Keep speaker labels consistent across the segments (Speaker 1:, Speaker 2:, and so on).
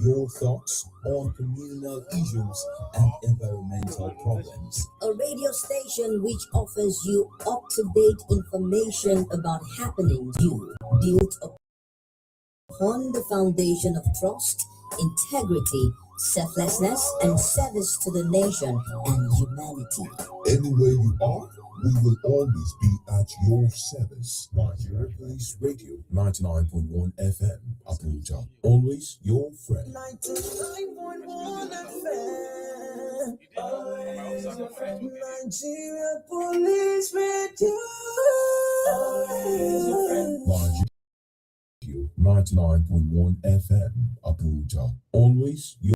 Speaker 1: Your thoughts on communal issues and environmental problems. A radio station which offers you up-to-date information about happenings you built upon the foundation of trust, integrity, selflessness, and service to the nation and humanity. Anywhere you are, we will always be at your service. Nigeria Police Radio, 99.1 FM, Abuja. Always your friend. 99.1 FM. Always your friend. Nigeria Police Radio. Always your friend. Nigeria 99.1 FM, Abuja. Always your.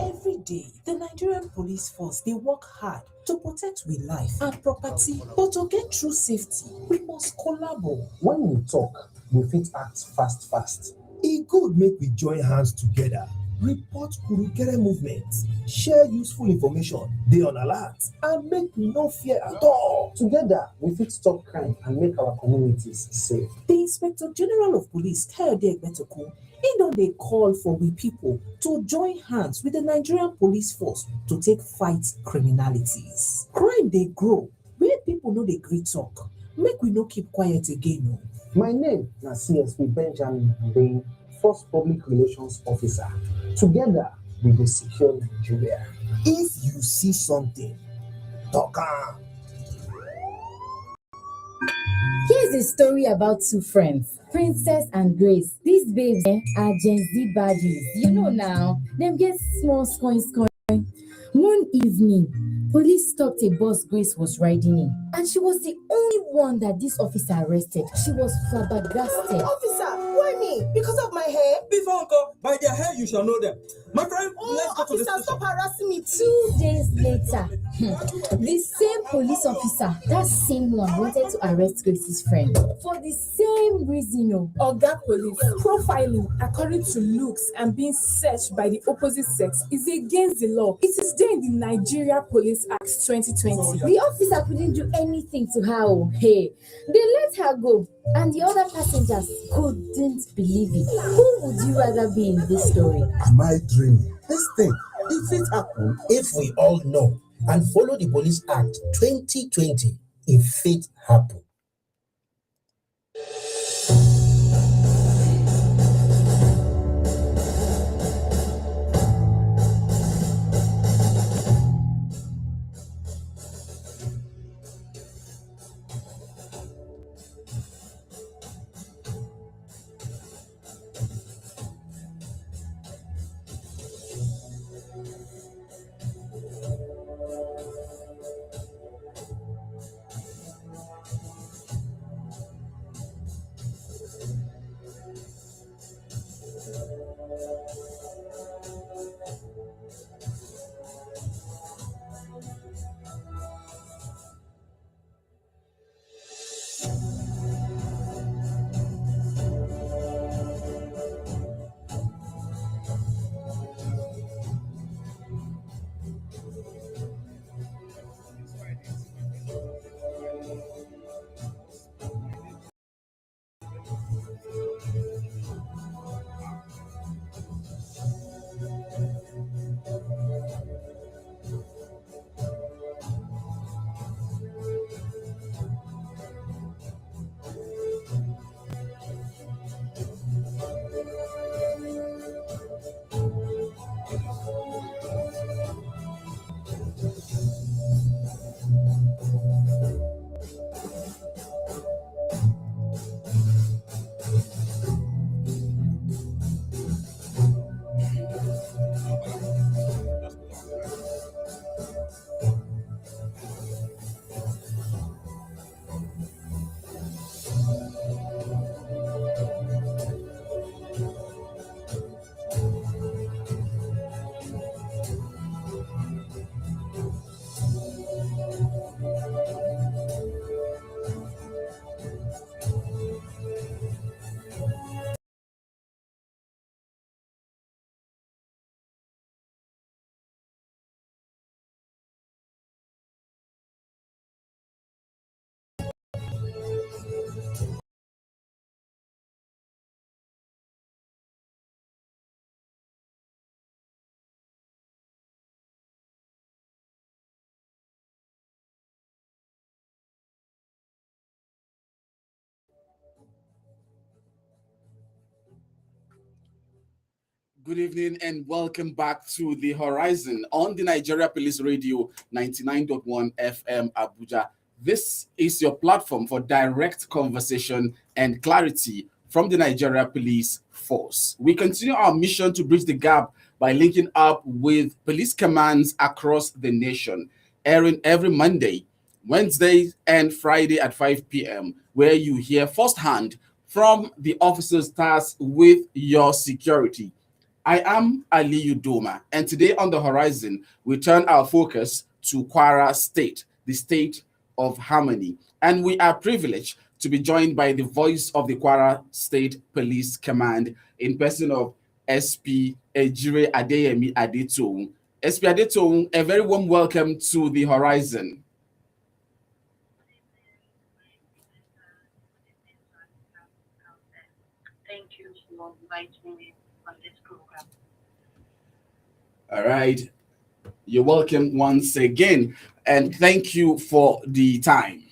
Speaker 2: Every day, the Nigerian police force, they work hard to protect we life and property, but to get true safety, we must collaborate.
Speaker 3: When we talk, we fit act fast.
Speaker 4: E good make we join hands together, report kurukere movement, share useful information, dey on alert, and make we no fear at all.
Speaker 3: Together, we fit stop crime and make our communities safe.
Speaker 2: The Inspector General of Police, Kayode Egbetokun, he don dey call for we people to join hands with the Nigerian police force to take fight criminalities. Crime dey grow, where people no dey gree talk. Make we no keep quiet again o.
Speaker 3: My name na CSP Benjamin Hundeyin, First Public Relations Officer. Together, we go secure Nigeria.
Speaker 4: If you see something, talk am.
Speaker 5: Here's a story about two friends, Princess and Grace. These babes are Gen Z baddies. You know now, them get small coins. One evening, police stopped a bus Grace was riding in, and she was the only one that this officer arrested. She was flabbergasted.
Speaker 6: Officer, why me? Because of my hair?
Speaker 7: Before uncle, by their hair you shall know them. My friend, let's go to the
Speaker 6: officer, stop harassing me.
Speaker 5: 2 days later, the same police officer, that same one, wanted to arrest Grace's friend for the same reason.
Speaker 8: Oga Police, profiling according to looks and being searched by the opposite sex is against the law. It is there in the Nigeria Police Act 2020.
Speaker 5: The officer couldn't do anything to her. Hey, they let her go, and the other passengers couldn't believe it. Who would you rather be in this story?
Speaker 4: Am I dreaming? This thing, if it happen, if we all know and follow the Police Act 2020, if it happen.
Speaker 9: Good evening and welcome back to The Horizon on the Nigeria Police Radio 99.1 FM Abuja. This is your platform for direct conversation and clarity from the Nigeria Police Force. We continue our mission to bridge the gap by linking up with police commands across the nation, airing every Monday, Wednesday, and Friday at 5 p.m., where you hear firsthand from the officers tasked with your security. I am Ali Udoma, and today on the horizon, we turn our focus to Kwara State, the state of harmony. And we are privileged to be joined by the voice of the Kwara State Police Command in person of SP Ejire Adeyemi Adetoun. SP Adetoun, a very warm welcome to the horizon.
Speaker 10: Thank you for inviting me on this program.
Speaker 9: All right. You're welcome once again, and thank you for the time.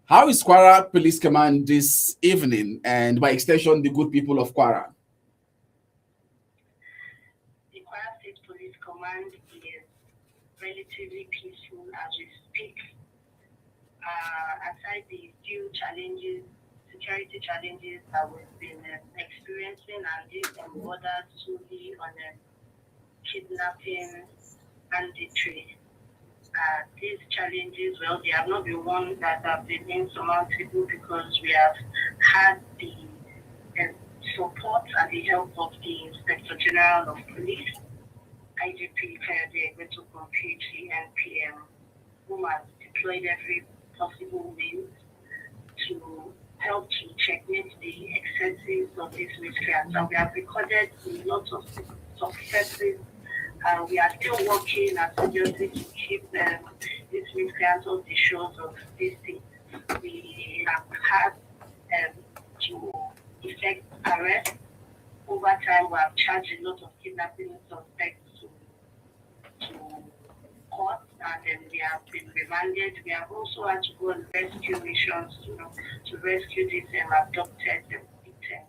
Speaker 9: How is Kwara Police Command this evening, and by extension, the good people of Kwara?
Speaker 10: The Kwara State Police Command is relatively peaceful as we speak. Aside the few challenges, security challenges that we've been experiencing, and this borders solely on kidnapping, banditry. These challenges, well, they have not been one that have been insurmountable because we have had the support and the help of the Inspector General of Police, IGP Kayode PPRO NPM, who has deployed every possible means to help to checkmate the excesses of these miscreants. And we have recorded a lot of successes. We are still working assiduously to keep these miscreants off the shores of this state. We have had to effect arrest. Over time, we have charged a lot of kidnapping suspects to court, and then they have been remanded. We have also had to go on rescue missions to rescue these abducted victims.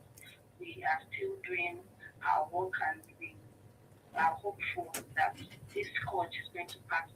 Speaker 10: We are still doing our work, and we are hopeful that this court is going to pass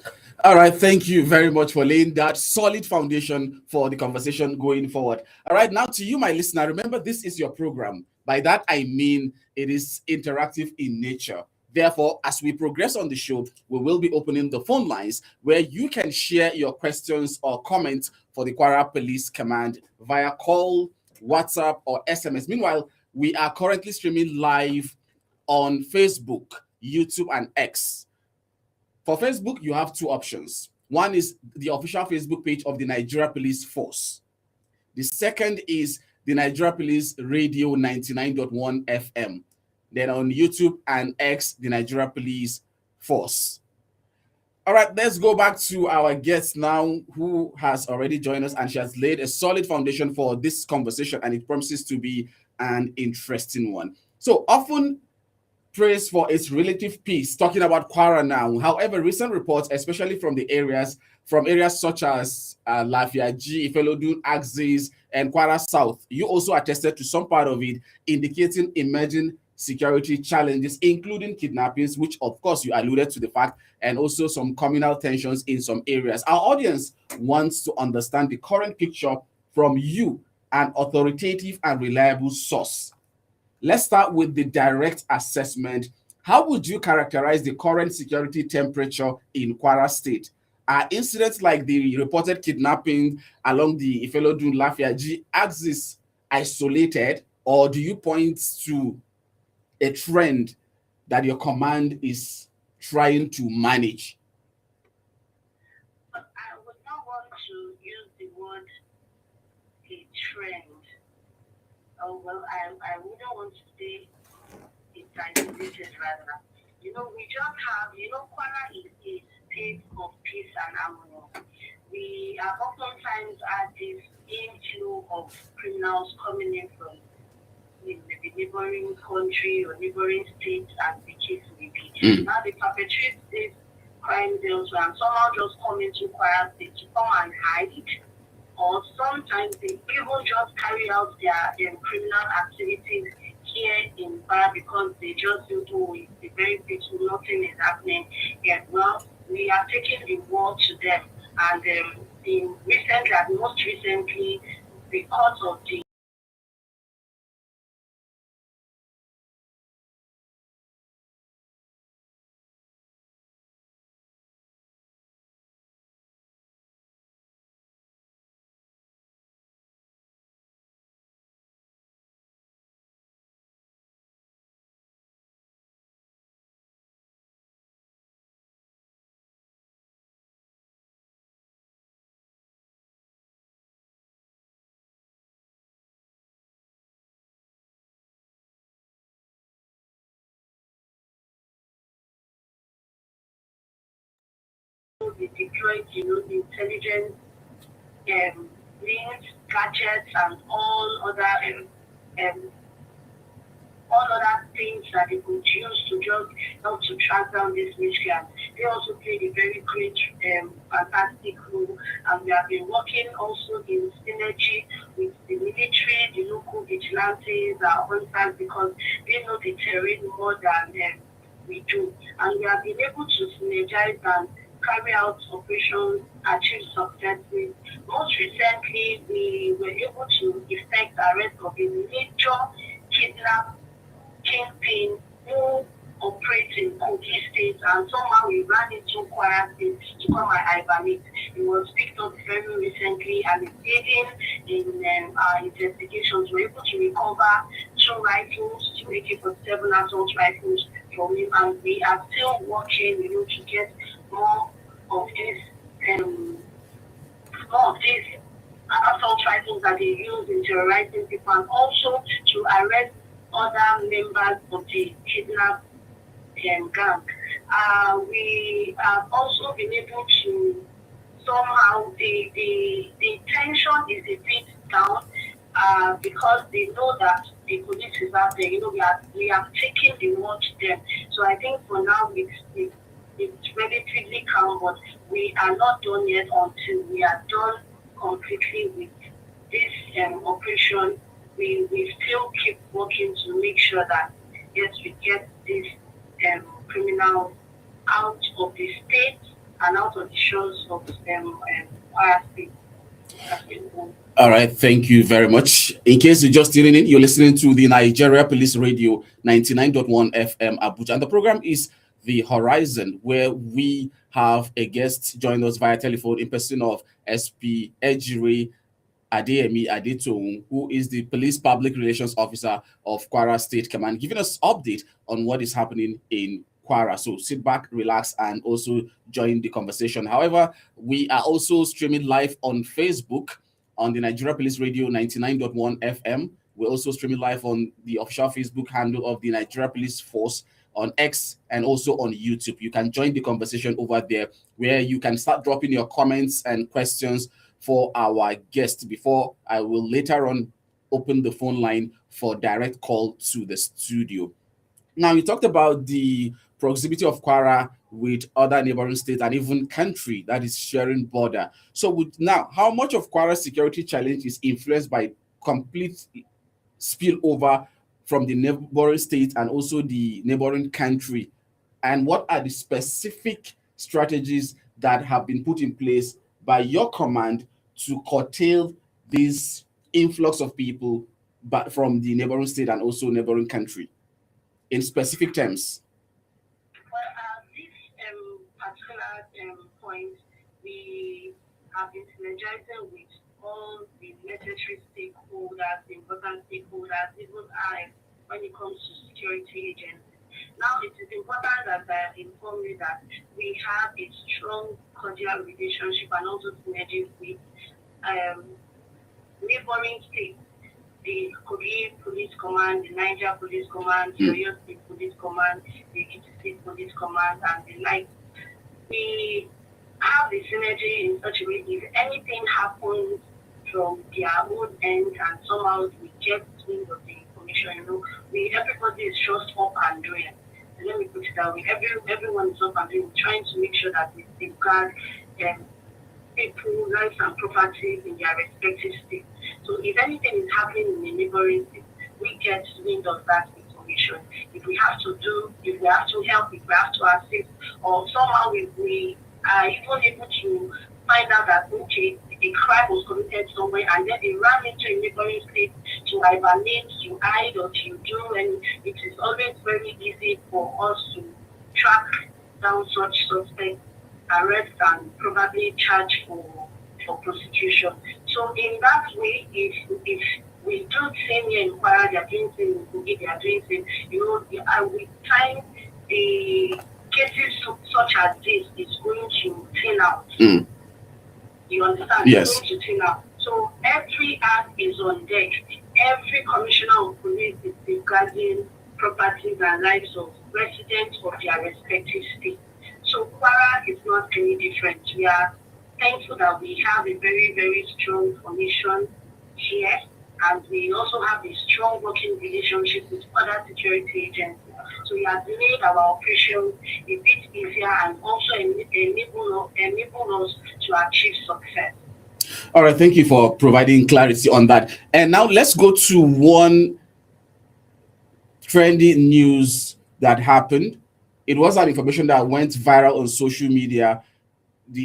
Speaker 10: over.
Speaker 9: All right, thank you very much for laying that solid foundation for the conversation going forward. All right, now to you, my listener, remember this is your program. By that, I mean it is interactive in nature. Therefore, as we progress on the show, we will be opening the phone lines where you can share your questions or comments for the Kwara Police Command via call, WhatsApp, or SMS. Meanwhile, we are currently streaming live on Facebook, YouTube, and X. For Facebook, you have two options. One is the official Facebook page of the Nigeria Police Force. The second is the Nigeria Police Radio 99.1 FM. Then on YouTube and X, the Nigeria Police Force. All right, let's go back to our guest now, who has already joined us, and she has laid a solid foundation for this conversation, and it promises to be an interesting one. So often praised for its relative peace, talking about Kwara now. However, recent reports, especially from areas such as Lafiaji, Ifelodun, Axis, and Kwara South, you also attested to some part of it, indicating emerging security challenges, including kidnappings, which of course you alluded to the fact, and also some communal tensions in some areas. Our audience wants to understand the current picture from you, an authoritative and reliable source. Let's start with the direct assessment. How would you characterize the current security temperature in Kwara State? Are incidents like the reported kidnapping along the Ifelodun Lafiaji axis isolated, or do you point to a trend that your command is trying to manage?
Speaker 10: I would not want to use the word a trend. Oh, well, I wouldn't want to say it's isolated rather. We just have, Kwara is a state of peace and harmony. We have oftentimes had this inflow of criminals coming in from maybe neighboring country or neighboring states, as the case may be. Now they perpetrate this crime elsewhere, and somehow just come into Kwara State to come and hide, or sometimes they even just carry out their criminal activities here in Bar because they just do it's very peaceful, nothing is happening. Yet, well, we are taking the war to them. And most recently, because of the they deployed, the intelligence links, gadgets, and um, all other things that they could use to just help to track down this miscreant. They also played a very great, fantastic role, and we have been working also in synergy with the military, the local vigilantes, our hunters, because they know the terrain more than we do, and we have been able to synergize and carry out operations, achieve successes. Most recently, we were able to effect arrest of a major kidnap kingpin who operates in Kogi State, and somehow we ran into Kwara State to come and hibernate. It was picked up very recently, and aiding in our investigations, we were able to recover 2 rifles, 2 AK-47 assault rifles from him, and we are still working, to get more of this, assault rifles that they use in terrorizing people, and also to arrest other members of the kidnap gang. We have also been able to somehow the tension is a bit down because they know that the police is out there. We have taken the war to them. So I think for now it's relatively calm, but we are not done yet until we are done completely with this operation. We still keep working to make sure that yes, we get this criminals out of the state and out of the shores of our state.
Speaker 9: All right, thank you very much. In case you're just tuning in, you're listening to the Nigeria Police Radio 99.1 FM Abuja. And the program is The Horizon, where we have a guest join us via telephone in person of SP Ejiri Adeyemi Adetoun, who is the Police Public Relations Officer of Kwara State Command, giving us update on what is happening in Kwara. So sit back, relax, and also join the conversation. However, we are also streaming live on Facebook on the Nigeria Police Radio 99.1 FM. We're also streaming live on the official Facebook handle of the Nigeria Police Force on X and also on YouTube. You can join the conversation over there where you can start dropping your comments and questions for our guest before I will later on open the phone line for direct call to the studio. Now, you talked about the proximity of Kwara with other neighboring states and even country that is sharing border. So now, how much of Kwara's security challenge is influenced by complete spillover from the neighboring state and also the neighboring country? And what are the specific strategies that have been put in place by your command to curtail this influx of people but from the neighboring state and also neighboring country in specific terms?
Speaker 10: Well, this particular point, we have been synergizing with all the necessary stakeholders, the important stakeholders, even when it comes to security agents. Now, it is important that I inform you that we have a strong cordial relationship and also synergy with neighboring states, the Kogi Police Command, the Niger Police Command, the Oyo State Police Command, the Ekiti State Police Command, and the like. We have the synergy in such a way if anything happens from their own end and somehow we get wind of the information, everybody is just up and doing. And let me put it that way. Everyone is up and doing, trying to make sure that we safeguard people, lives and property in their respective states. So if anything is happening in a neighboring state, we we get wind of that information, if we have to help, if we have to assist, or somehow we are even able to find out that, okay, a crime was committed somewhere and then they ran into a neighboring state to hibernate, to hide, or to do, and it is always very easy for us to track down such suspects, arrest, and probably charge for prosecution. So in that way, if we do same here in Kwara, they are doing same in Kogi, they are doing same, with time, the cases such as this is going to thin out. You understand?
Speaker 9: Yes.
Speaker 10: It's going to thin out. So every act is on deck. Every commissioner of police is safeguarding properties and lives of residents of their respective states. So Kwara is not any different. We are thankful that we have a very, very strong formation here, and we also have a strong working relationship with other security agencies. So we have made our operation a bit easier and also enable us to achieve success.
Speaker 9: All right, thank you for providing clarity on that. And now let's go to one trendy news that happened. It was an information that went viral on social media,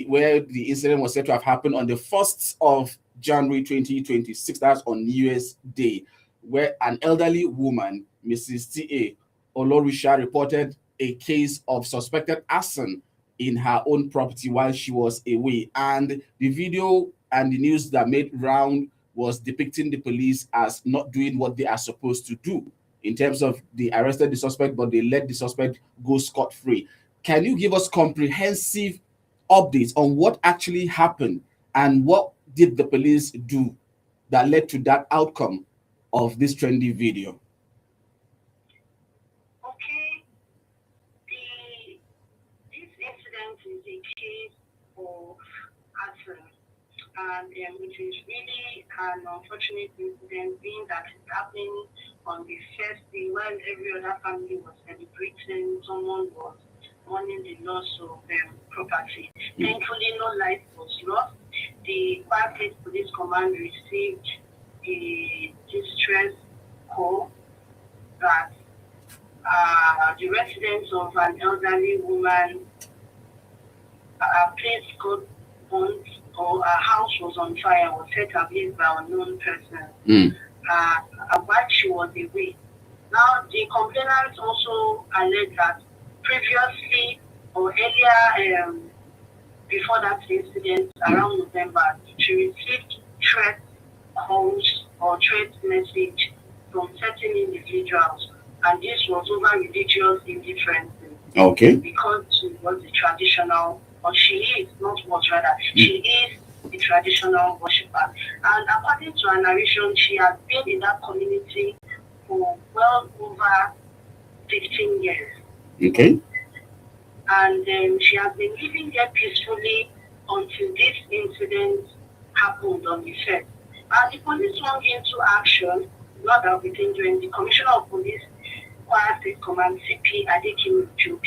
Speaker 9: where the incident was said to have happened on the 1st of January 2026. That's on New Year's Day, where an elderly woman, Mrs. T.A. Olorisha, reported a case of suspected arson in her own property while she was away. And the video and the news that made round was depicting the police as not doing what they are supposed to do in terms of they arrested the suspect, but they let the suspect go scot-free. Can you give us comprehensive updates on what actually happened and what did the police do that led to that outcome of this trendy video?
Speaker 10: Okay, this incident is a case of arson, and it is really an unfortunate incident, being that it's happening on the first day while every other family was celebrating. Someone was mourning the loss of property. Thankfully, no life was lost. The Kwara State Police Command received a distress call that the residence of an elderly woman, a place called Bond, or a house was on fire, was set ablaze by unknown person. While she was away. Now, the complainant also alleged that previously or earlier, before that incident, around November, she received threat calls or threat message from certain individuals, and this was over religious indifference.
Speaker 9: Okay.
Speaker 10: Because she was a traditional, or she is, not was rather, she is a traditional worshipper. And according to her narration, she has been in that community for well over 15 years.
Speaker 9: Okay.
Speaker 10: And she has been living there peacefully until this incident happened on the 1st. And the police swung into action, not that within during the Commissioner of Police, Kwara State Command, CP Adekim to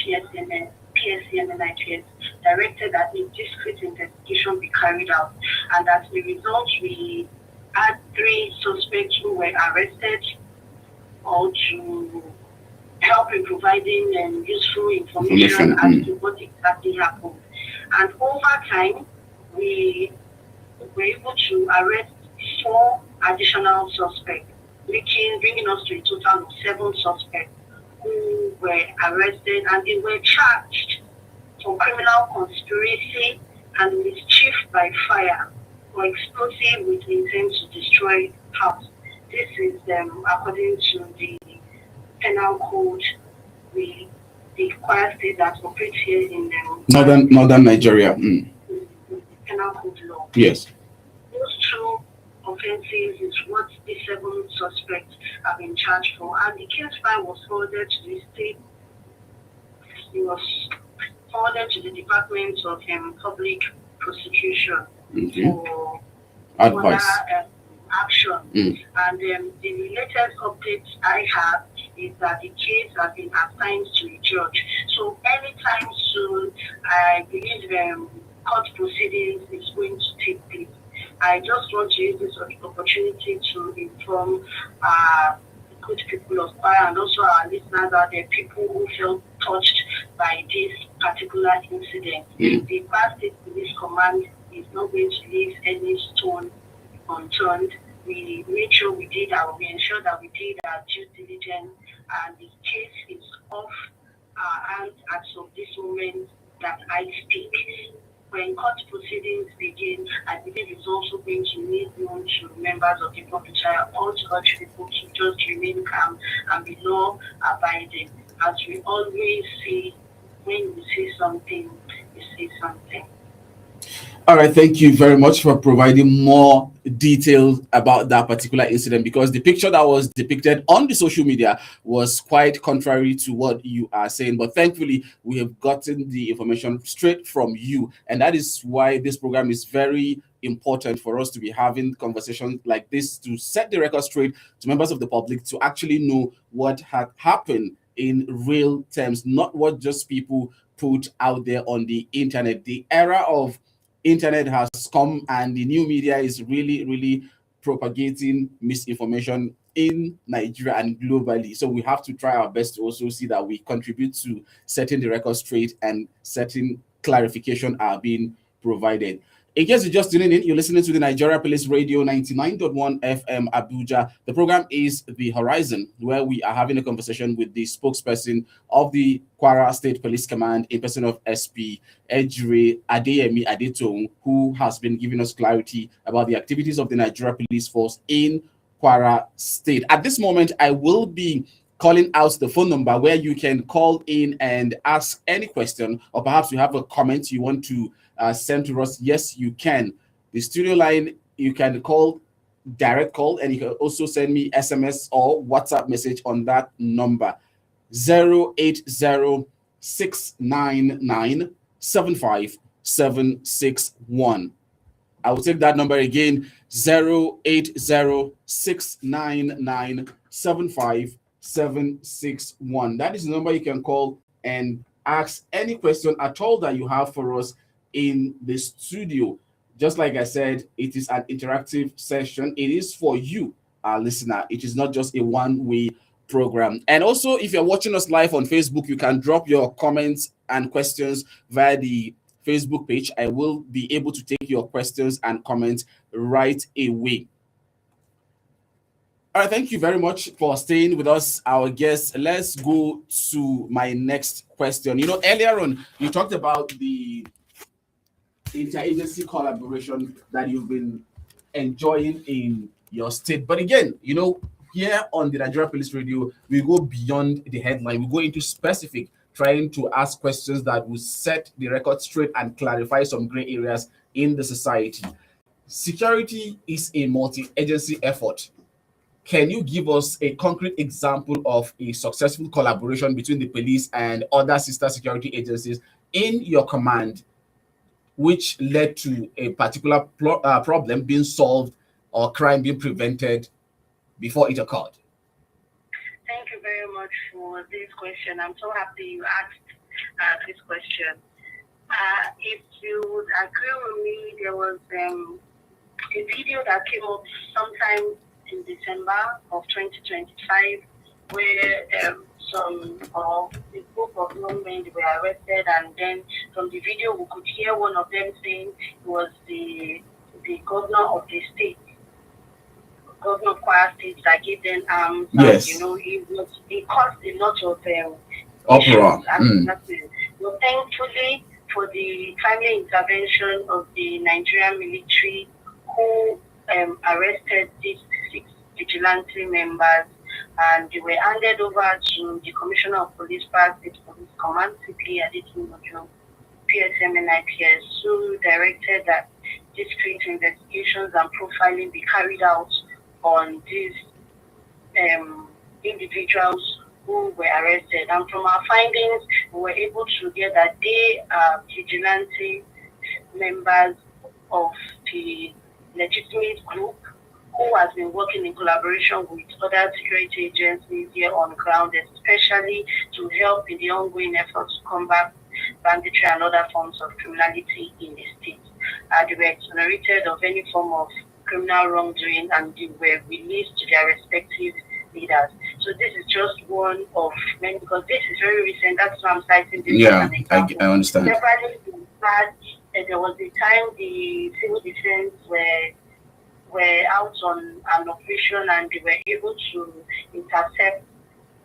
Speaker 10: PSCMNIPS, directed that a discreet investigation be carried out. And as a result, we had 3 suspects who were arrested, or to help in providing useful information as to what exactly happened. And over time, we were able to arrest 4 additional suspects, bringing us to a total of 7 suspects who were arrested, and they were charged for criminal conspiracy and mischief by fire or explosive with intent to destroy house. This is according to the penal code, the Kwara State that operates here in
Speaker 9: northern Nigeria.
Speaker 10: Penal code law.
Speaker 9: Yes.
Speaker 10: Those 2 offenses is what the 7 suspects have been charged for, and the case file was forwarded to the state. It was forwarded to the Department of Public Prosecution for
Speaker 9: advice.
Speaker 10: Action. And the latest update I have is that the case has been assigned to a judge. So anytime soon, I believe court proceedings is going to take place. I just want to use this opportunity to inform good people of Kwara and also our listeners out there, people who felt touched by this particular incident. The Kwara State Police Command is not going to leave any stone unturned. We made sure we ensured that we did our due diligence, and the case is off our hands as of this moment that I speak. When court proceedings begin, I believe it's also going to make known to members of the public. I also urge people to just remain calm and be law abiding. As we always say, when we say something, we say something.
Speaker 9: All right, thank you very much for providing more details about that particular incident, because the picture that was depicted on the social media was quite contrary to what you are saying. But thankfully, we have gotten the information straight from you, and that is why this program is very important for us to be having conversations like this to set the record straight to members of the public to actually know what had happened in real terms, not what just people put out there on the internet. The era of internet has come, and the new media is really propagating misinformation in Nigeria and globally. So we have to try our best to also see that we contribute to setting the record straight and setting clarification are being provided. In case you're just tuning in, you're listening to the Nigeria Police Radio 99.1 FM Abuja. The program is The Horizon, where we are having a conversation with the spokesperson of the Kwara State Police Command in person of SP Ejire Adeyemi Adetong, who has been giving us clarity about the activities of the Nigeria Police Force in Kwara State. At this moment, I will be calling out the phone number where you can call in and ask any question, or perhaps you have a comment you want to send to us. Yes, you can. The studio line, you can call, direct call, and you can also send me SMS or WhatsApp message on that number 08069975761. I will take that number again, 08069975761. That is the number you can call and ask any question at all that you have for us in the studio. Just like I said, it is an interactive session. It is for you, our listener. It is not just a one-way program. And also, if you're watching us live on Facebook, you can drop your comments and questions via the Facebook page. I will be able to take your questions and comments right away. All right, thank you very much for staying with us, our guests. Let's go to my next question. You know, earlier on, you talked about the interagency collaboration that you've been enjoying in your state. But again, you know, here on the Nigeria Police Radio, we go beyond the headline. We go into specific, trying to ask questions that will set the record straight and clarify some gray areas in the society. Security is a multi-agency effort. Can you give us a concrete example of a successful collaboration between the police and other sister security agencies in your command, which led to a particular problem being solved or crime being prevented before it occurred?
Speaker 10: Thank you very much for this question. I'm so happy you asked this question. If you would agree with me, there was a video that came up sometime in December of 2025 where a group of young men were arrested, and then from the video we could hear one of them saying it was the governor of the state, governor of Kwara State, that gave them arms.
Speaker 9: Yes.
Speaker 10: And, you know, it caused a lot of
Speaker 9: uproar.
Speaker 10: But thankfully, for the timely intervention of the Nigerian military, who arrested these 6 vigilante members, and they were handed over to the Commissioner of Police, Kwara State Police Command, CP Adetong, PSM and IPS, who directed that discreet investigations and profiling be carried out on these individuals who were arrested. And from our findings, we were able to get that they are vigilante members of the legitimate group who has been working in collaboration with other security agencies here on ground, especially to help in the ongoing efforts to combat banditry and other forms of criminality in the state. They were exonerated of any form of criminal wrongdoing, and they were released to their respective leaders. So this is just one of many, because this is very recent. That's why I'm citing this
Speaker 9: Yeah,
Speaker 10: as an example.
Speaker 9: I understand.
Speaker 10: Separately, there was a time the civil defense were out on an operation and they were able to intercept.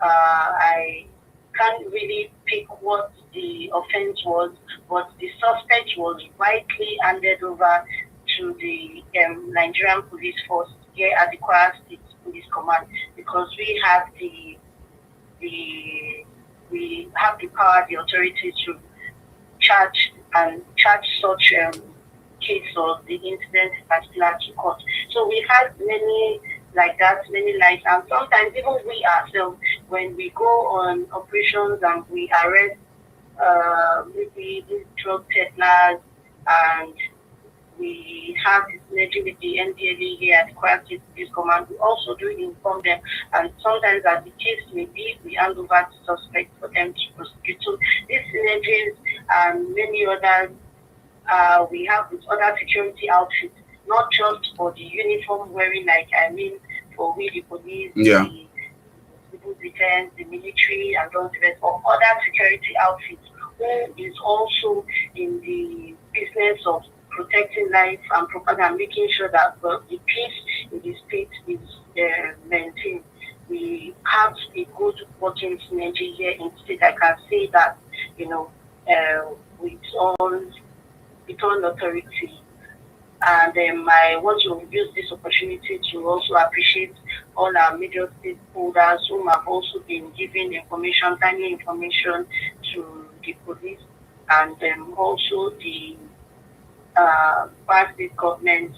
Speaker 10: I can't really pick what the offense was, but the suspect was rightly handed over to the Nigerian police force here at the Kwara State Police Command, because we have the power, the authority to charge such case or the incident in particular to court. So we had many like that, many lives, and sometimes even we ourselves, when we go on operations and we arrest maybe these drug peddlers, and we have this synergy with the NDLA here at Kwara State Police Command, we also do inform them, and sometimes as the case may be, we hand over to suspects for them to prosecute. So these synergies and many others we have with other security outfits, not just for the uniform wearing, for we the police,
Speaker 9: yeah,
Speaker 10: the civil defense, the military, and those the rest, or other security outfits who is also in the business of protecting life and property and making sure that the peace in the state is maintained. We have a good working synergy here in the state. I can say that, with all authority. And I want to use this opportunity to also appreciate all our major stakeholders whom have also been giving information, timely information to the police, and also the Kwara State government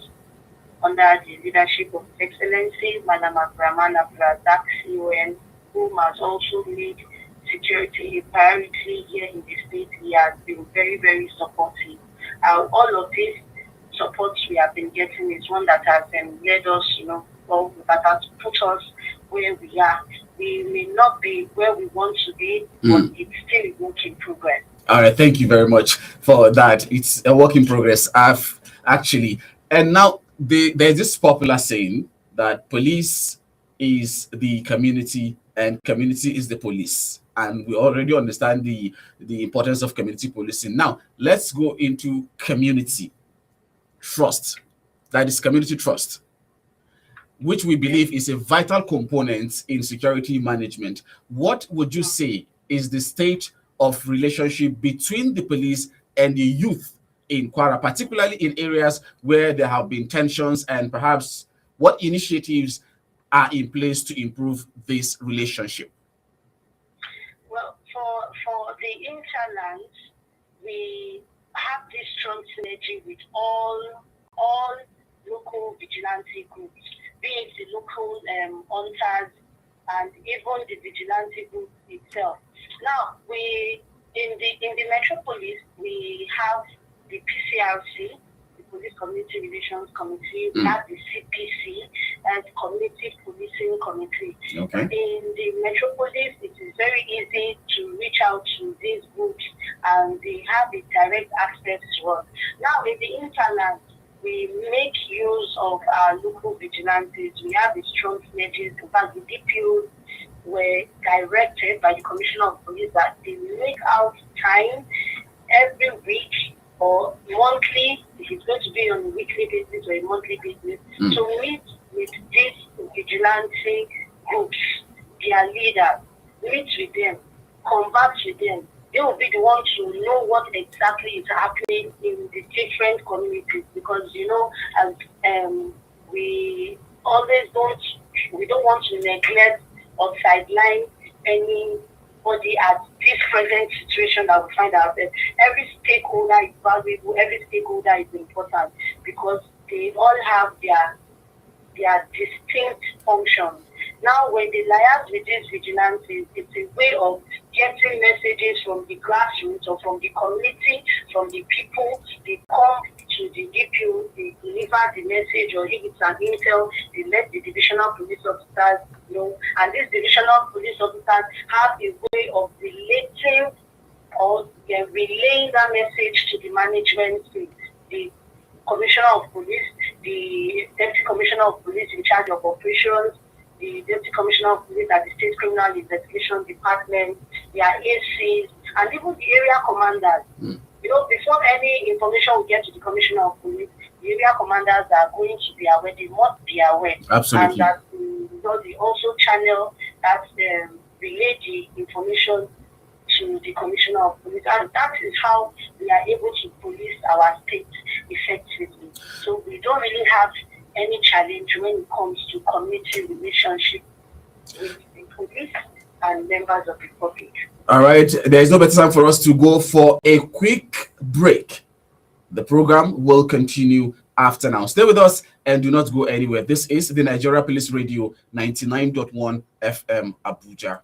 Speaker 10: under the leadership of His Excellency Madam Abdurrahman Abdulrazak CON, whom has also made security a priority here in the state. He has been very, very supportive. All of this support we have been getting is one that has led us, that has put us where we are. We may not be where we want to be, but it's still a work in progress.
Speaker 9: All right, thank you very much for that. It's a work in progress. I've actually, and now there's this popular saying that police is the community and community is the police, and we already understand the importance of community policing. Now let's go into community trust. That is community trust, which we believe is a vital component in security management. What would you say is the state of relationship between the police and the youth in Kwara, particularly in areas where there have been tensions, and perhaps what initiatives are in place to improve this relationship?
Speaker 10: Well, for the interland, we have this strong synergy with all local vigilante groups, be it the local hunters and even the vigilante group itself. Now, in the metropolis, we have the PCRC, the Police Community Relations Committee. We have the CPC, and Community Policing Committee.
Speaker 9: Okay.
Speaker 10: In the metropolis, it is very easy to reach out to these groups, and they have a direct access to us. Now, in the interland, we make use of our local vigilantes. We have a strong synergies. In fact, the DPOs were directed by the Commissioner of Police that they make out time every week or monthly, if it's going to be on a weekly basis or a monthly basis, to meet with these vigilante groups, their leaders, meet with them, converse with them. They will be the ones to know what exactly is happening in the different communities, because as we don't want to neglect or sideline anybody at this present situation that we find ourselves. Every stakeholder is valuable, every stakeholder is important, because they all have their distinct functions. Now, when they liaise with these vigilantes, it's a way of getting messages from the grassroots or from the community, from the people. They come to the DPO, they deliver the message, or if it's an intel, they let the divisional police officers know. And these divisional police officers have a way of relating or relaying that message to the management, the Commissioner of Police, the Deputy Commissioner of Police in charge of operations, the Deputy Commissioner of Police at the State Criminal Investigation Department, their ACs, and even the area commanders. You know, before any information will get to the Commissioner of Police, the area commanders are going to be aware, they must be aware.
Speaker 9: Absolutely.
Speaker 10: And that they also channel that, relay the information to the Commissioner of Police. And that is how we are able to police our state effectively. So we don't really have any challenge when it comes to community relationship with the police and members of the public.
Speaker 9: All right, there is no better time for us to go for a quick break. The program will continue after now. Stay with us and do not go anywhere. This is the Nigeria Police Radio 99.1 FM Abuja.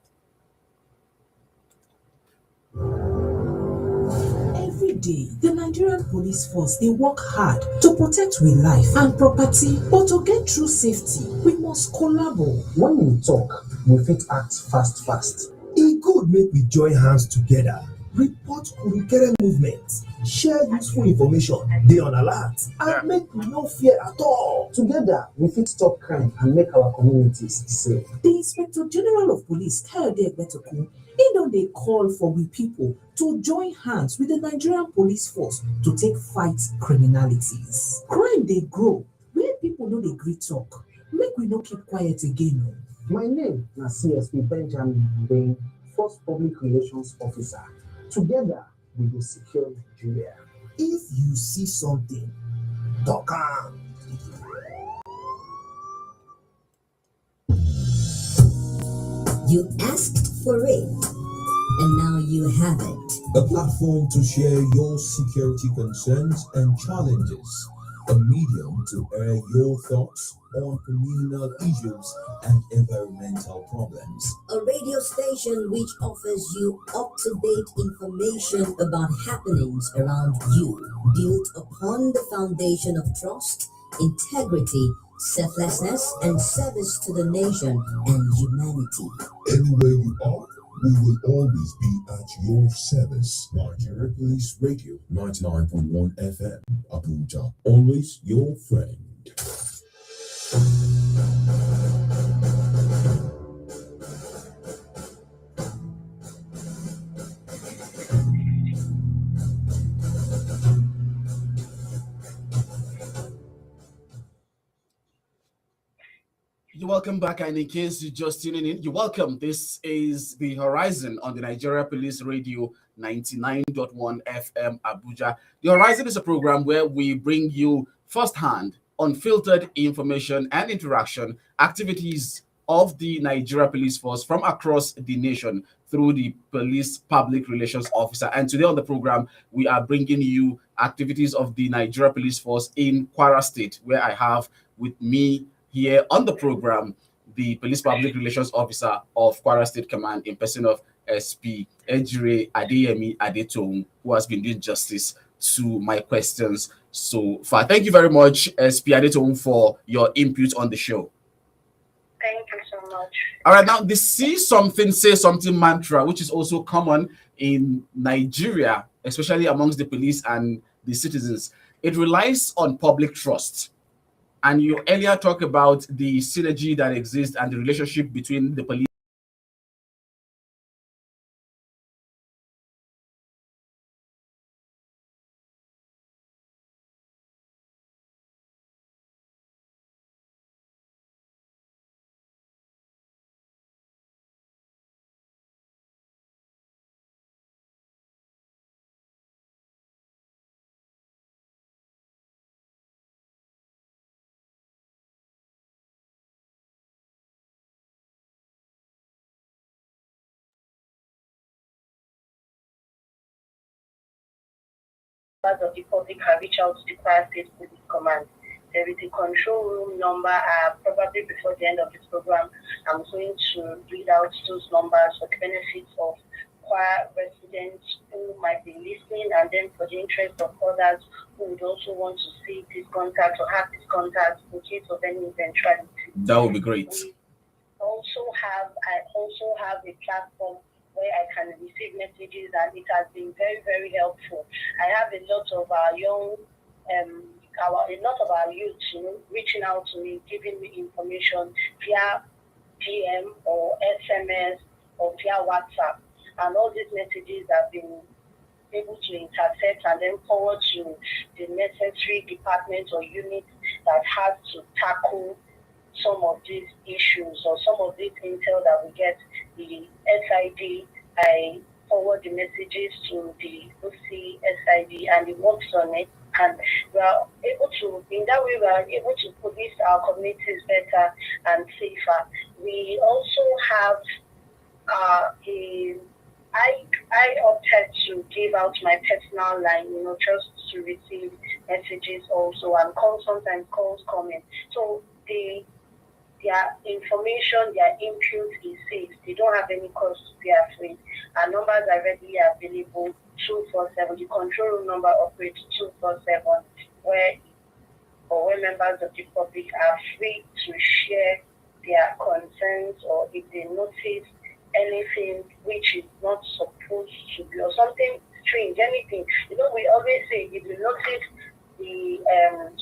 Speaker 2: Every day, the Nigerian police force they work hard to protect we life and property, but to get true safety, we must collaborate.
Speaker 3: When we talk, we fit act fast.
Speaker 4: E good make we join hands together, report kurukere movement, share useful information, dey on alert, and make we no fear at all.
Speaker 3: Together, we fit stop crime and make our communities safe.
Speaker 2: The Inspector General of Police, Kayode Egbetokun, they call for we people to join hands with the Nigerian police force to take fight criminalities. Crime they grow, where people know they greet talk. Make we no keep quiet again.
Speaker 3: My name is CSP Benjamin Bain, First Public Relations Officer. Together, we will secure Nigeria.
Speaker 4: If you see something, talk am.
Speaker 1: You asked for it, and now you have it.
Speaker 11: A platform to share your security concerns and challenges. A medium to air your thoughts on communal issues and environmental problems.
Speaker 1: A radio station which offers you up-to-date information about happenings around you, built upon the foundation of trust, integrity, selflessness, and service to the nation and humanity.
Speaker 11: Anywhere you are, we will always be at your service. Nigeria Police Radio 99.1 FM, Abuja. Always your friend.
Speaker 9: You're welcome back, and in case you're just tuning in, you're welcome. This is The Horizon on the Nigeria Police Radio 99.1 FM Abuja. The Horizon is a program where we bring you firsthand, unfiltered information and interaction, activities of the Nigeria Police Force from across the nation through the Police Public Relations Officer. And today on the program, we are bringing you activities of the Nigeria Police Force in Kwara State, where I have with me here on the program the Police Public Relations Officer of Kwara State Command in person of SP Ejire Adeyemi Adetong, who has been doing justice to my questions so far. Thank you very much, SP Adetong, for your input on the show.
Speaker 10: Thank you so much.
Speaker 9: All right, now the see something, say something mantra, which is also common in Nigeria, especially amongst the police and the citizens, it relies on public trust. And you earlier talked about the synergy that exists and the relationship between the police
Speaker 10: of the public can reach out to the Kwara State Police Command. There is a control room number. Probably before the end of this program, I'm going to read out those numbers for the benefits of Kwara residents who might be listening, and then for the interest of others who would also want to see this contact or have this contact in case of any eventuality.
Speaker 9: That would be great.
Speaker 10: I also have a platform where I can receive messages, and it has been very, very helpful. I have a lot of our youth, reaching out to me, giving me information via DM or SMS or via WhatsApp. And all these messages have been able to intercept and then forward to the necessary department or unit that has to tackle some of these issues or some of these intel that we get. The SID, I forward the messages to the OC SID and it works on it. And we are able to, in that way, we are able to police our communities better and safer. We also have I opted to give out my personal line, just to receive messages also and calls, sometimes calls coming. So their information, their input is safe. They don't have any cause to be afraid. Our numbers are readily available 247. The control room number operates 247, where members of the public are free to share their concerns or if they notice anything which is not supposed to be or something strange, anything. We always say if you notice the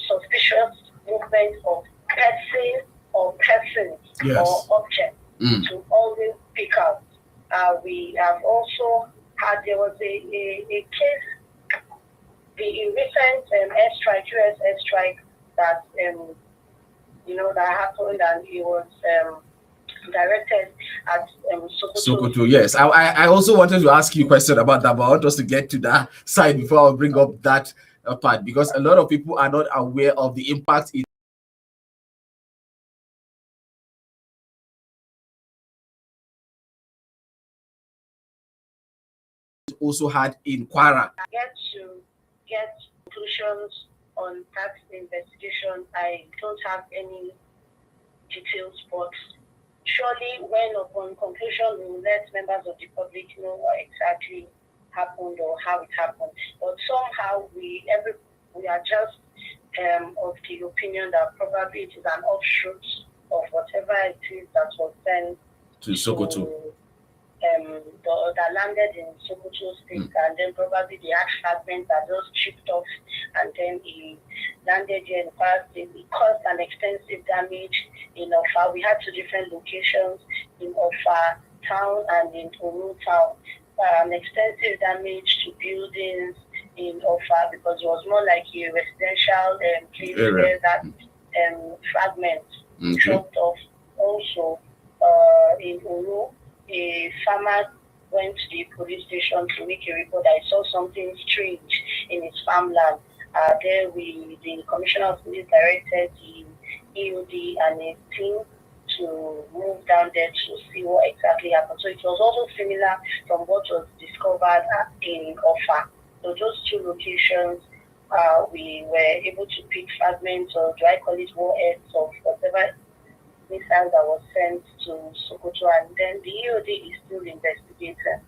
Speaker 10: suspicious movement of person or persons or object to always pick out. We have also had, there was a case, the recent airstrike, US airstrike that, that happened and it was directed at Sokoto.
Speaker 9: Sokoto, yes. I also wanted to ask you a question about that, but I want us to get to that side before I bring up that part, because a lot of people are not aware of the impact it also had in Kwara.
Speaker 10: Get conclusions on that investigation. I don't have any details, but surely when upon conclusion we will let members of the public know what exactly happened or how it happened. But somehow we are just of the opinion that probably it is an offshoot of whatever it is that was sent
Speaker 9: to Sokoto.
Speaker 10: That landed in Sokoto State, and then probably the ash fragment that just chipped off, and then he landed here in Kwara State. It caused an extensive damage in Ofa. We had two different locations in Ofa town and in Olu town. An extensive damage to buildings in Ofa because it was more like a residential place where that fragment dropped off. Also, in Olu, a farmer went to the police station to make a report that he saw something strange in his farmland. There, the commissioner of police directed the EOD and a team to move down there to see what exactly happened. So it was also similar from what was discovered in Ofa. So those two locations, we were able to pick fragments, or do I call it warheads of whatever missile that was sent to Sokoto, and then the EOD is still investigating.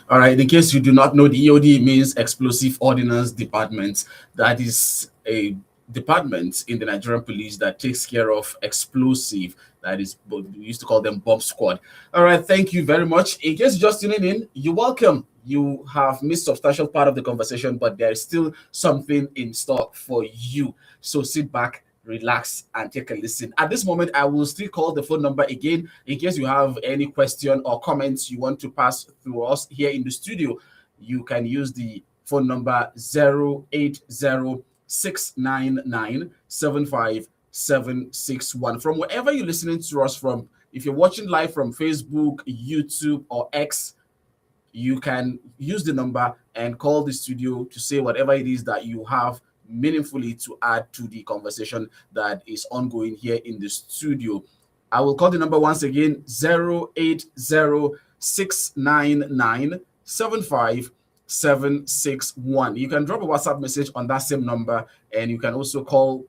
Speaker 9: All right, in case you do not know, the EOD means Explosive Ordnance Department. That is a department in the Nigerian police that takes care of explosive. That is, we used to call them bomb squad. All right, thank you very much. In case you're just tuning in, you're welcome. You have missed substantial part of the conversation, but there is still something in store for you. So sit back, relax, and take a listen. At this moment, I will still call the phone number again in case you have any question or comments you want to pass through us here in the studio. You can use the phone number 08069975761 from wherever you're listening to us from. If you're watching live from Facebook, YouTube, or X, you can use the number and call the studio to say whatever it is that you have meaningfully to add to the conversation that is ongoing here in the studio. I will call the number once again, 08069975761. You can drop a WhatsApp message on that same number, and you can also call,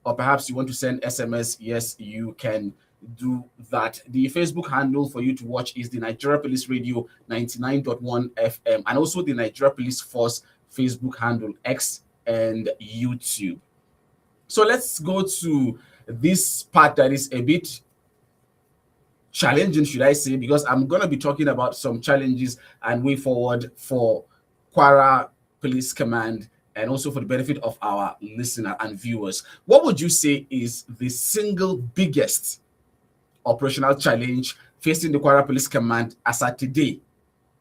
Speaker 9: or perhaps you want to send SMS. Yes, you can do that. The Facebook handle for you to watch is the Nigeria Police Radio 99.1 FM, and also the Nigeria Police Force Facebook handle, X and YouTube. So let's go to this part that is a bit challenging, should I say, because I'm going to be talking about some challenges and way forward for Kwara Police Command, and also for the benefit of our listener and viewers. What would you say is the single biggest operational challenge facing the Kwara Police Command as at today?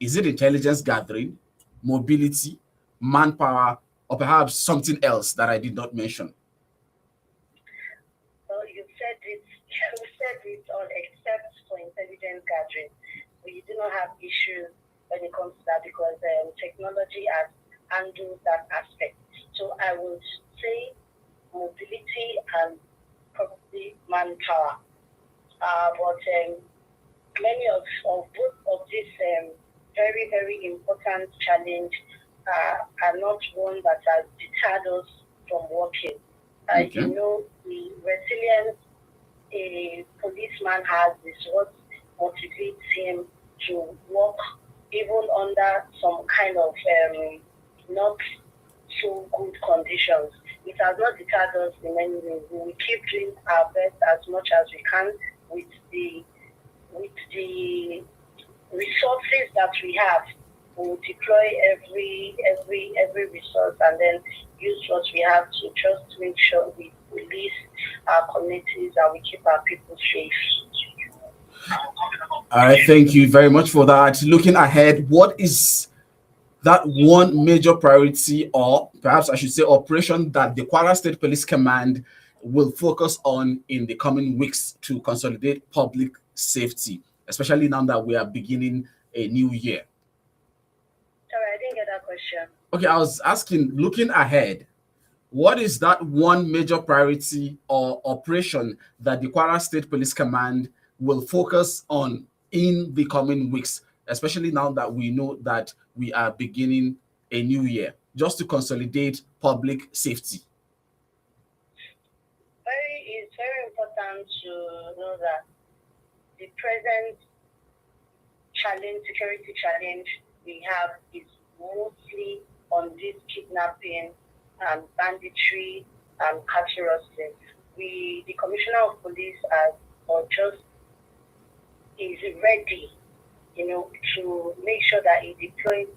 Speaker 9: Is it intelligence gathering, mobility, manpower, or perhaps something else that I did not mention?
Speaker 10: Well, you said it. You said it all except for intelligence gathering. We do not have issues when it comes to that because technology has handled that aspect. So I would say mobility and probably manpower. But many of both of these very, very important challenge are not one that has deterred us from working. You know, the resilience a policeman has is what motivates him to work even under some kind of not so good conditions. It has not deterred us in any way. We will keep doing our best as much as we can with the resources that we have. We will deploy every resource and then use what we have to just make sure we release our communities and we keep our people safe.
Speaker 9: All right, thank you very much for that. Looking ahead, what is that one major priority, or perhaps I should say operation, that the Kwara State Police Command will focus on in the coming weeks to consolidate public safety, especially now that we are beginning a new year?
Speaker 10: Sorry, I didn't get that question.
Speaker 9: Okay, I was asking, looking ahead, what is that one major priority or operation that the Kwara State Police Command will focus on in the coming weeks, especially now that we know that we are beginning a new year, just to consolidate public safety?
Speaker 10: It's very important to know that the present security challenge we have is mostly on this kidnapping and banditry and cattle rustling. The Commissioner of Police is ready, to make sure that he deploys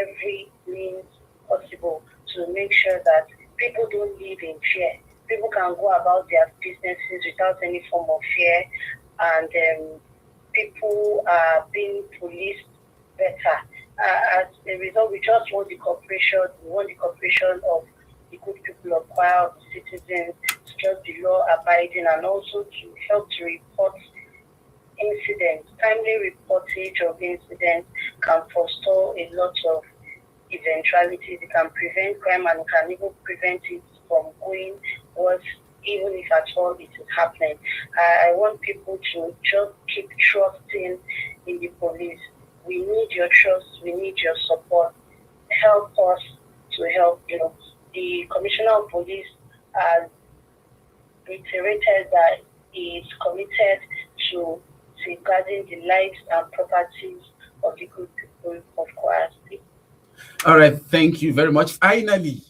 Speaker 10: every means possible to make sure that people don't live in fear. People can go about their businesses without any form of fear, and people are being policed better. As a result, we just want the cooperation. We want the cooperation of the good people of Kwara, of the citizens, to just be law abiding, and also to help to report incidents. Timely reportage of incidents can forestall a lot of eventualities. It can prevent crime and can even prevent it from going worse, even if at all it is happening. I want people to just keep trusting in the police. We need your trust. We need your support. Help us to help you. The Commissioner of Police has reiterated that he is committed to safeguarding the lives and properties of the good people of Kwara State.
Speaker 9: All right, thank you very much. Finally,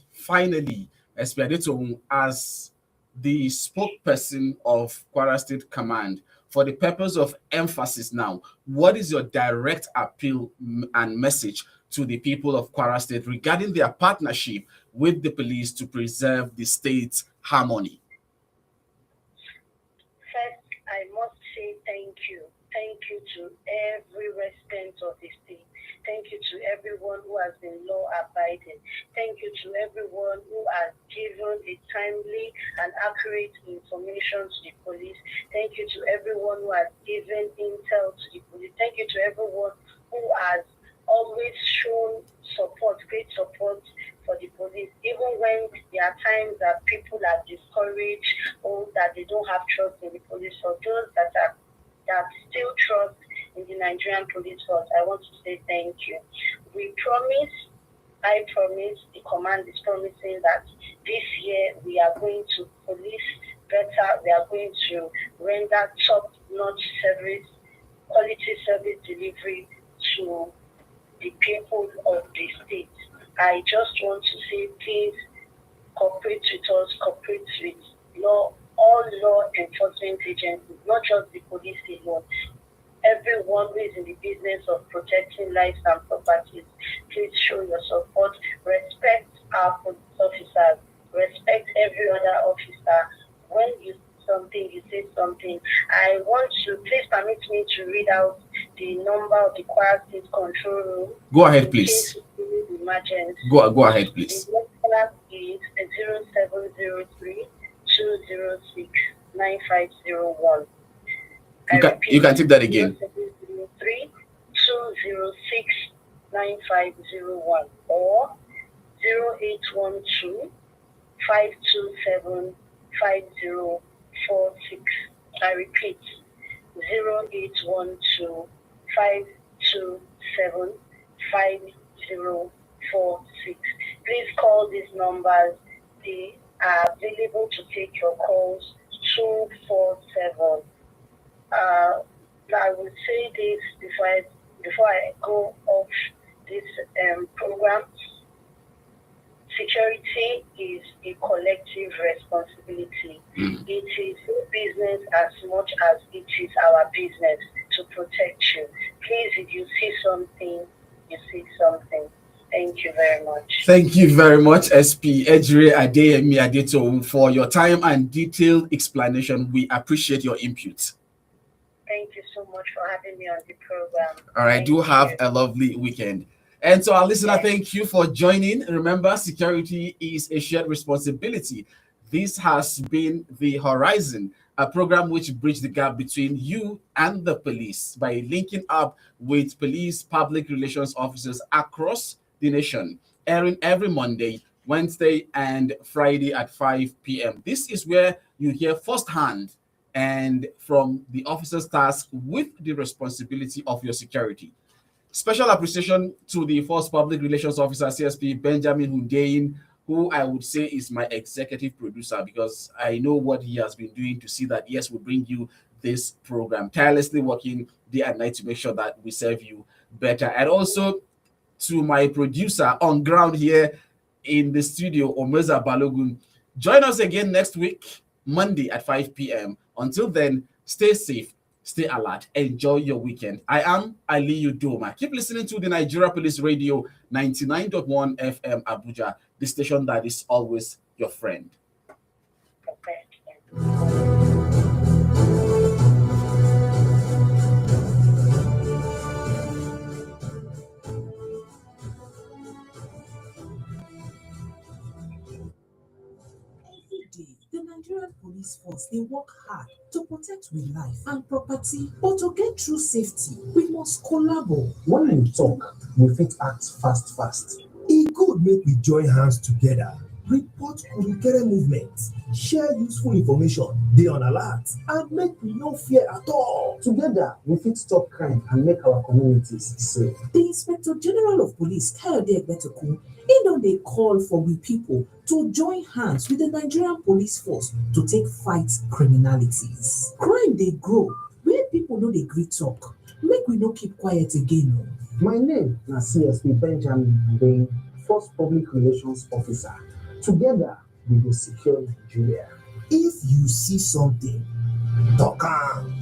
Speaker 9: Espiadeto, as the spokesperson of Kwara State Command, for the purpose of emphasis now, what is your direct appeal and message to the people of Kwara State regarding their partnership with the police to preserve the state's harmony?
Speaker 10: First, I must say thank you. Thank you to every resident of the state. Thank you to everyone who has been law-abiding. Thank you to everyone who has given a timely and accurate information to the police. Thank you to everyone who has given intel to the police. Thank you to everyone who has always shown support, great support for the police, even when there are times that people are discouraged or that they don't have trust in the police. For those that still trust in the Nigerian police force, I want to say thank you. I promise, the command is promising that this year we are going to police better. We are going to render top-notch service, quality service delivery to the people of the state. I just want to say, please cooperate with us, cooperate with all law enforcement agencies, not just the police alone. Everyone who is in the business of protecting lives and properties, please show your support. Respect our police officers. Respect every other officer. When you something, you say something. I want to, please permit me to read out the number of the Kwara State Control Room.
Speaker 9: Go ahead, please.
Speaker 10: Emergency.
Speaker 9: Go ahead, please.
Speaker 10: The number is 0703 206 9501.
Speaker 9: You can take that again.
Speaker 10: 0703 206 9501 or 0812 527 5046. I repeat, 0812 527 5046. Please call these numbers. They are available to take your calls 247. I will say this before I go off this program. Security is a collective responsibility. It is your business as much as it is our business to protect you. Please, if you see something, you see something. Thank you very much.
Speaker 9: Thank you very much, SP Ejire Adeyemi Adeto, for your time and detailed explanation. We appreciate your input.
Speaker 10: Thank you so much for having me on the program.
Speaker 9: All right, do have a lovely weekend. And to our listener, thank you for joining. Remember, security is a shared responsibility. This has been The Horizon, a program which bridges the gap between you and the police by linking up with police public relations officers across the nation, airing every Monday, Wednesday, and Friday at 5 p.m. This is where you hear firsthand and from the officers tasked with the responsibility of your security. Special appreciation to the first public relations officer, CSP Benjamin Hundeyin, who I would say is my executive producer, because I know what he has been doing to see that, yes, we bring you this program, tirelessly working day and night to make sure that we serve you better. And also to my producer on ground here in the studio, Omeza Balogun. Join us again next week, Monday at 5 p.m. Until then, stay safe, stay alert, enjoy your weekend. I am Aliyu Doma. Keep listening to the Nigeria Police Radio 99.1 FM Abuja, the station that is always your friend.
Speaker 2: The Nigerian police force, they work hard to protect we life and property, but to get true safety, we must collaborate.
Speaker 3: When we talk, we fit act fast.
Speaker 4: E good make we join hands together, report kurukere movement, share useful information, dey on alert, and make we no fear at all.
Speaker 3: Together, we fit stop crime and make our communities safe.
Speaker 2: The Inspector General of Police, Kayode Egbetoku, he don dey call for we people to join hands with the Nigerian police force to take fight criminalities. Crime dey grow where people no dey gree talk. Make we no keep quiet again.
Speaker 3: My name na CSP Benjamin Hundeyin, First Public Relations Officer. Together, we will secure Nigeria.
Speaker 4: If you see something, talk am.